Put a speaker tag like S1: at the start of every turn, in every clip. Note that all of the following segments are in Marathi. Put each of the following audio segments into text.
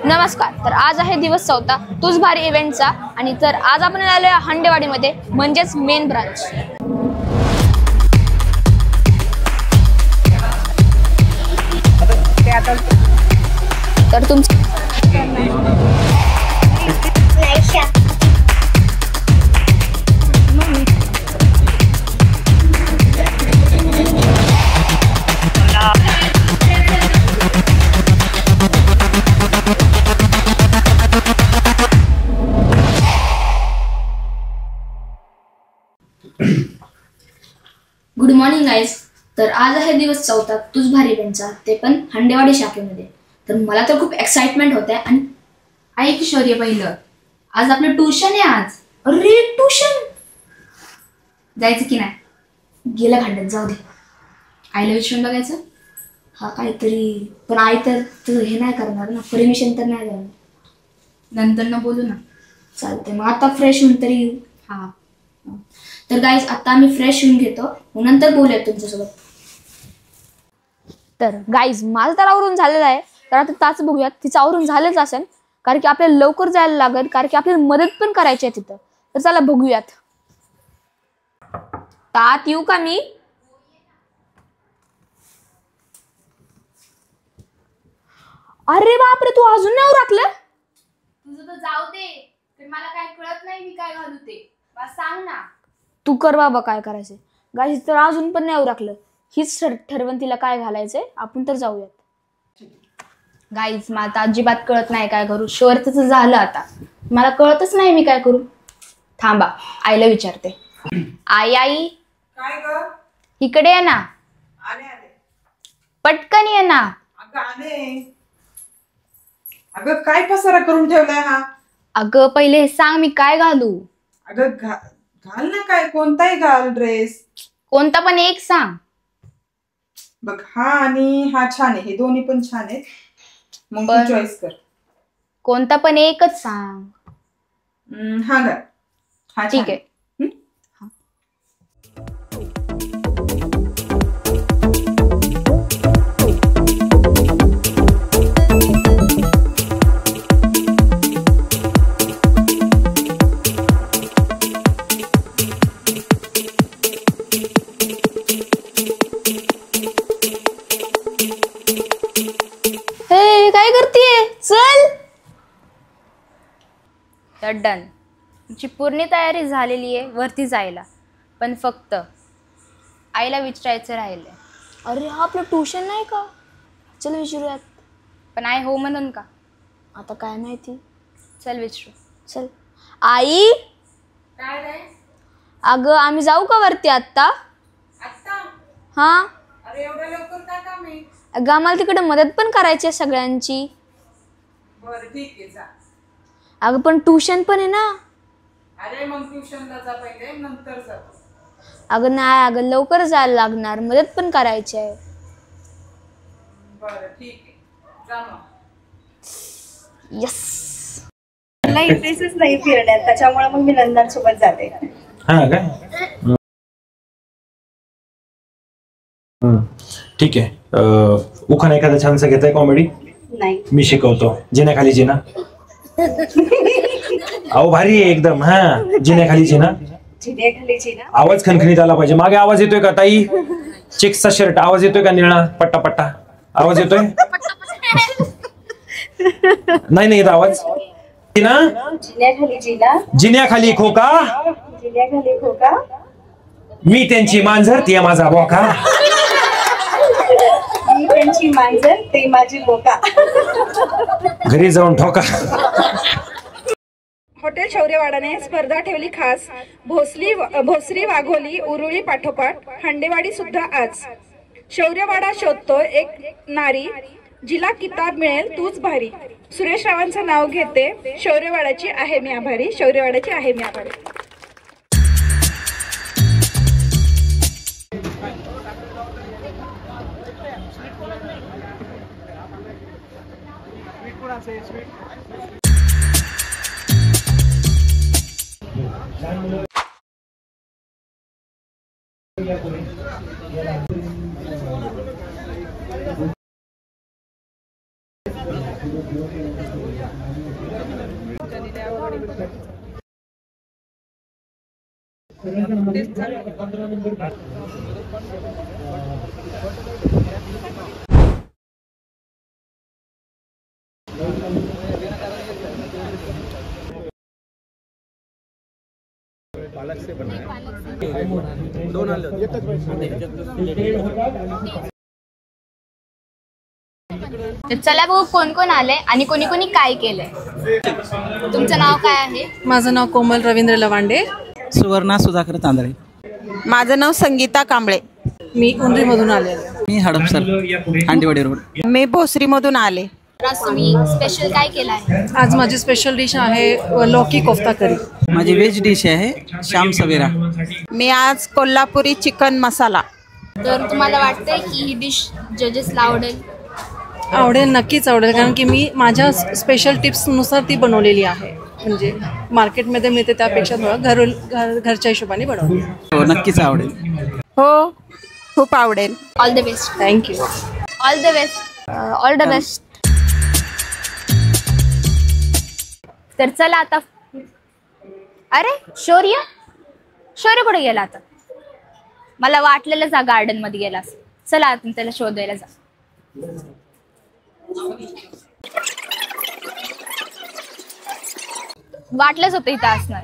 S1: नमस्कार. तर आज आहे दिवस 4 तूच भारी इव्हेंटचा आणि तर आज आपण आलोय हंडेवाडीमध्ये म्हणजेच मेन ब्रांच. तर तुमचं गुड मॉर्निंग गाईज. तर आज आहे दिवस 4 तूच भारी इव्हेंटचा, ते पण हंडेवाडी शाखेमध्ये. तर मला तर खूप एक्साइटमेंट होत आहे. आणि ऐक शौर्य, पहिलं आज आपलं ट्युशन आहे आज. अरे ट्युशन जायचं की नाही? गेलं भांडत, जाऊ दे. आईला विचारून बघायचं. हा काहीतरी, पण आई तर हे नाही करणार ना, परमिशन तर नाही देणार. नंतर ना बोलू ना. चालते, मग आता फ्रेश होऊन तरी येऊ. हा तर गाईज आता आम्ही फ्रेश होऊन घेतो, नंतर बोलूया तुमच्यासोबत. तर गाईज माझं तर आवरून झालेलं आहे. तर आता ताच बघूयात तिचं आवरून झालंच असेल, कारण की आपल्याला लवकर जायला लागेल, कारण की आपल्याला मदत पण करायची आहे तिथं. तर चला बघूयात. तात येऊ का मी? अरे बापरे, तू अजून नाही उरकलं?
S2: तुझं तर जाऊ दे, पण मला काय कळत नाही मी काय घालू ते. बस सांग ना.
S1: तू कर बाबा काय करायचंय. गाईज तर अजून पण नाही उरकलं. हीच ठरवून तिला काय घालायचंय. आपण तर जाऊयात. गाईज मला तर अजिबात कळत नाही काय करू. शुअर तसं झालं आता. मला कळतच नाही मी काय करू. थांबा, आईला विचारते. आई आई
S3: काय ग?
S1: इकडे ये ना.
S3: आले आले.
S1: पटकन ये ना.
S3: अगं आले. अगं काय पसारा करून ठेवलाय हा?
S1: अगं पहिले हे सांग मी काय घालू.
S3: अगं घाल ना, काय कोणताही घाल ड्रेस.
S1: कोणता पण एक सांग.
S3: बघ, हा आणि हा छान आहे, हे दोन्ही पण छान आहेत. मग तू चॉईस कर.
S1: कोणता पण एकच सांग.
S3: हा घाल. हा
S1: ठीक आहे. काय करतीये? चल. तर डन. तुमची पूर्ण तयारी झालेली आहे वरती जायला, पण फक्त आईला विचारायचं राहिलंय. अरे हा आपलं ट्युशन नाही का? चल विचारूयात. पण आई हो म्हणून का? आता काय माहिती. चल विचारू. चल. आई
S3: काय रे?
S1: अगं आम्ही जाऊ का वरती आत्ता?
S3: आता?
S1: हा.
S3: अरे एवढ्या लवकर काय काम आहे?
S1: अगं आम्हाला तिकडे मदत पण करायची आहे सगळ्यांची.
S3: बरं ठीक आहे, जा.
S1: अगं पण ट्युशन पण आहे ना.
S3: अरे मग ट्युशनला जा पहिले, नंतर जा.
S1: अगं नाही, अगं लवकर जायला लागणार, मदत पण करायची आहे.
S3: बरं ठीक आहे, जा मग.
S1: यस.
S4: मला इंटरेस्टच नाही फिरण्यात, त्याच्यामुळे मग मी नंदांसोबत जाते.
S5: हा काय? ठीक आहे. उखाण एखादा छानसा घेताय कॉमेडी?
S4: नाही.
S5: मी शिकवतो. जिन्याखाली जिना. अहो भारी आहे एकदम. हा, जिन्याखाली जिना.
S4: जिन्याखाली जिना.
S5: आवाज खणखणीत आला पाहिजे. मागे आवाज येतोय का ताई? चेक्सचा शर्ट आवाज येतोय का? निळा पट्टा पट्टा आवाज येतोय? नाही येत आवाज. जिना.
S4: जिन्याखाली जिना.
S5: जिन्याखाली खोका.
S4: जिन्याखाली खोका.
S5: मी त्यांची मांजर, ती माझा बोका.
S4: मी त्यांची मांजर, ते माझी बोका.
S5: घरी जाऊन ठोका.
S6: हॉटेल शौर्यवाडाने स्पर्धा ठेवली खास. भोसरी, वाघोली, उरुळी पाठोपाठ हंडेवाडी सुद्धा आज. शौर्यवाडा शोधतोय एक नारी, जिला किताब मिळेल तूच भारी. सुरेश रावांचं नाव घेते, शौर्यवाडाची आहे मी आभारी. शौर्यवाडाची आहे मी आभारी.
S2: तर चला बघू कोण कोण आलंय आणि कोणी कोणी काय केलंय. तुमचं नाव काय आहे?
S7: माझं नाव कोमल रवींद्र लवांडे.
S8: सुवर्णा सुधाकर तांदळे.
S9: माझं नाव संगीता कांबळे.
S7: मी उंडीमधून आले.
S8: मी हडपसर हांडेवाडी रोड.
S9: मी भोसरीमधून आले.
S2: तर आज तुम्ही स्पेशल काय केलं आहे?
S7: आज माझी स्पेशल डिश आहे लौकी कोफ्ता करी.
S8: माझी व्हेज डिश आहे श्याम सवेरा.
S9: मी आज कोल्हापुरी चिकन मसाला.
S2: तर तुम्हाला वाटतंय की ही डिश जजेसला आवडेल?
S7: आवडेल, नक्कीच आवडेल, कारण की मी माझ्या स्पेशल टिप्सनुसार ती बनवलेली आहे. म्हणजे मार्केटमध्ये मिळते त्यापेक्षा थोडं घरच्या हिशोबाने बनवली.
S8: हो, नक्कीच आवडेल.
S9: हो, खूप आवडेल.
S2: All the best.
S7: Thank you.
S2: All the best. All the best. तर चला आता. अरे शौर्य कुठे गेला आता? मला वाटलेलं जा गार्डन मध्ये गेला. चला आता त्याला शोधायला जा. वाटलंच होतं इथं असणार.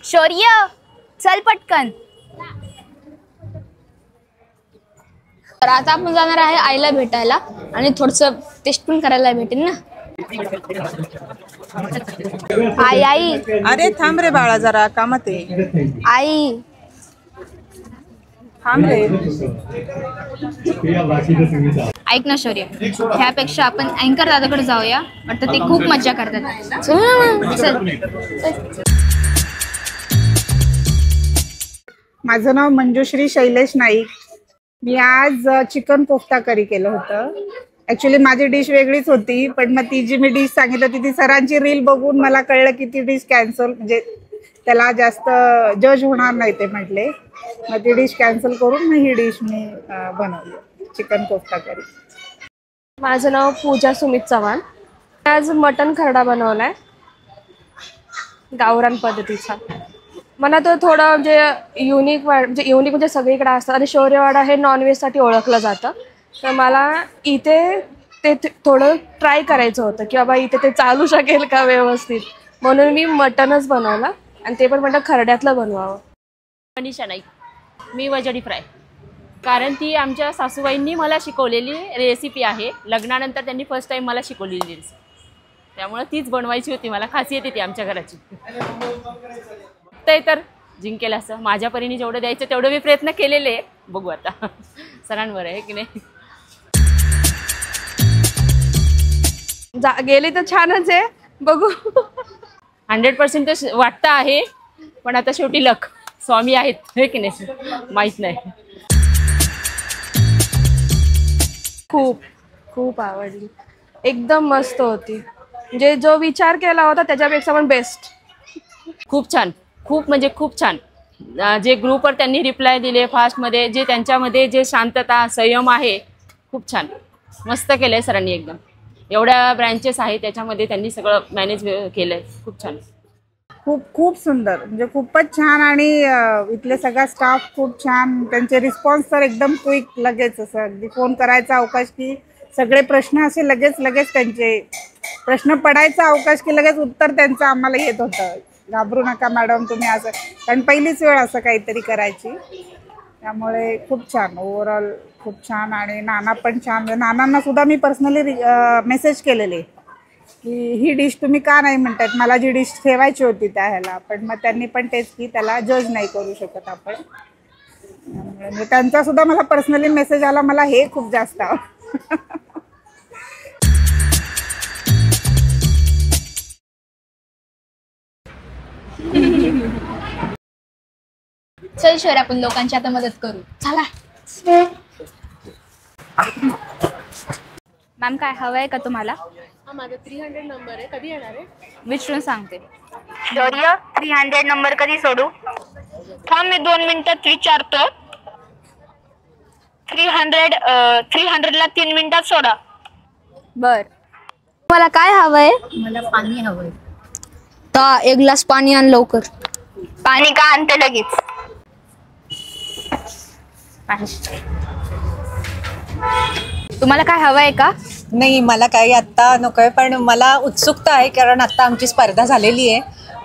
S2: शौर्य चल पटकन. तर आता आपण जाणार आहे आईला भेटायला आणि थोडस टेस्ट पण करायला भेटेल ना. आई
S9: अरे थांब रे बाळा, जरा कामात आहे.
S2: आई
S9: थांब रे.
S2: ऐक ना शौर्य, ह्यापेक्षा आपण अँकर दादाकडे जाऊया. वाटतं ते खूप मजा करतात. चल.
S6: माझं नाव मंजुश्री शैलेश नाईक. मी आज चिकन कोफ्ता करी केलं होतं. ॲक्च्युली माझी डिश वेगळीच होती, पण मग ती जी मी डिश सांगितलं होती ती सरांची रील बघून मला कळलं की ती डिश कॅन्सल, म्हणजे त्याला जास्त जज होणार नाही ते म्हटले. मग ती डिश कॅन्सल करून मग ही डिश मी बनवली, चिकन कोफ्ता करी.
S4: माझं नाव पूजा सुमित चव्हाण. आज मटन खरडा बनवलाय गावरान पद्धतीचा. मला तो थोडं म्हणजे युनिक म्हणजे सगळीकडे असतं आणि शौर्यवाडा हे नॉनव्हेजसाठी ओळखलं जातं. तर मला इथे ते थोडं ट्राय करायचं होतं की बाबा इथे ते चालू शकेल का व्यवस्थित, म्हणून मी मटनच बनवला आणि ते पण म्हटलं खरड्यातलं बनवावं.
S10: मनीषा नाईक. मी वजडी फ्राय, कारण ती आमच्या सासूबाईंनी मला शिकवलेली रेसिपी आहे. लग्नानंतर त्यांनी फर्स्ट टाईम मला शिकवलेली रेसिपी, त्यामुळे तीच बनवायची होती. मला खासियत येते आमच्या घराची. ते तर जिंकेल असं माझ्या परीने जेवढं द्यायचं तेवढं मी प्रयत्न केलेले. बघू आता सरांवर आहे की नाही.
S4: गेली तर छानच आहे, बघू.
S10: 100% तर वाटतं आहे, पण आता शेवटी लक स्वामी आहेत हे की नाही माहीत नाही.
S4: खूप खूप आवडली, एकदम मस्त होती. म्हणजे जो विचार केला होता त्याच्यापेक्षा पण बेस्ट.
S10: खूप छान, खूप म्हणजे खूप छान. जे ग्रुपवर त्यांनी रिप्लाय दिले फास्टमध्ये, जे त्यांच्यामध्ये जे शांतता संयम आहे, खूप छान मस्त केलं आहे सरांनी. एकदम एवढ्या ब्रँचेस आहेत त्याच्यामध्ये त्यांनी सगळं मॅनेज केलं आहे. खूप छान,
S6: खूप सुंदर, म्हणजे खूपच छान. आणि इथले सगळा स्टाफ खूप छान. त्यांचे रिस्पॉन्स तर एकदम क्विक, लगेच असं अगदी फोन करायचा अवकाश की सगळे प्रश्न असे लगेच त्यांचे प्रश्न पडायचा अवकाश की लगेच उत्तर त्यांचं आम्हाला येत होतं. घाबरू नका मॅडम तुम्ही असं, कारण पहिलीच वेळ असं काहीतरी करायची. त्यामुळे खूप छान, ओव्हरऑल खूप छान. आणि नाना पण छान. नानांना सुद्धा मी पर्सनली मेसेज केलेले की ही डिश तुम्ही का नाही म्हणतायत, मला जी डिश ठेवायची होती त्या ह्याला. पण मग त्यांनी पण तेच की त्याला जज नाही करू शकत आपण. म्हणजे त्यांचा सुद्धा मला पर्सनली मेसेज आला, मला हे खूप जास्त
S2: चल शौर्य, आपण लोकांची आता मदत करू. चला. मॅम काय हवं आहे का तुम्हाला?
S7: माझा 300 नंबर आहे. कधी येणार आहे?
S2: विचारून सांगते.
S11: शौर्य 300 नंबर कधी सोडू? थांब मी 2 मिनिटात विचारतो. 300 ला 3 मिनिटात सोडा.
S2: बर. तुम्हाला काय हवंय?
S12: मला पाणी हवंय.
S2: ता एक ग्लास पाणी आण लवकर.
S11: पाणी का आणते लगेच?
S2: तुम्हाला काय हवंय का?
S12: नाही मला काही आत्ता नकोय, पण मला उत्सुकता आहे कारण आता आमची स्पर्धा झालेली आहे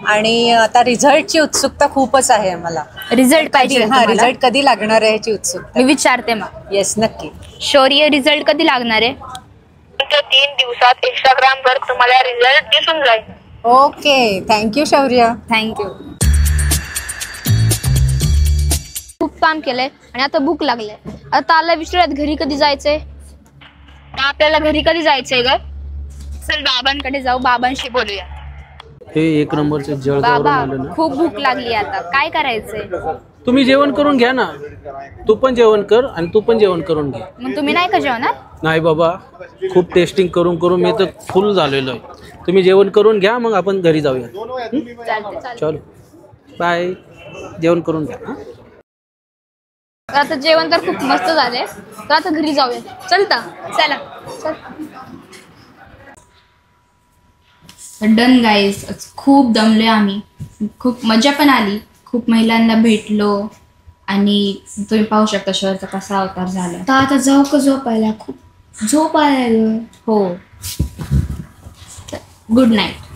S12: आणि आता रिझल्टची उत्सुकता खूपच आहे आम्हाला.
S2: रिझल्ट पाहिजे?
S12: हा, रिझल्ट कधी लागणार आहे याची उत्सुकता.
S2: मी विचारते मग.
S12: येस, नक्की.
S2: शौर्य, रिझल्ट कधी लागणार आहे?
S11: 3 दिवसात इंस्टाग्राम वर तुम्हाला रिझल्ट दिसून जाईल.
S12: ओके, थँक्यू शौर्य.
S2: थँक्यू. खूप काम केलंय आणि आता भूक लागले. आता आला विचारत घरी कधी जायचंय? आपल्याला घरी कधी जायचंय ग? चल बाबांकडे जाऊ, बाबांशी बोलूया.
S13: हे 1 नंबरचे जळगावरून
S2: बाबा
S13: आलं ना.
S2: खूप भूक लागली, आता काय करायचंय?
S13: तुम्ही जेवण करून घ्या ना. तू पण जेवण कर आणि तू पण जेवण करून घे.
S2: मग तुम्ही नाही का जेवणार?
S13: नाही बाबा, खूप टेस्टिंग करून करून मी तर फुल झालेलो आहे. तुम्ही जेवण करून घ्या, मग आपण घरी जाऊया. चलो बाय. जेवण करून घ्या.
S2: आता जेवण तर खूप मस्त झाले, तर आता घरी जाऊया. चलता चला चल.
S1: डन गाईज, खूप दमले आम्ही. खूप मजा पण आली, खूप महिलांना भेटलो आणि तुम्ही पाहू शकता शहरचा कसा अवतार झाला. तर आता जाऊ का झोपायला? खूप झोप आल्या. हो, गुड नाईट.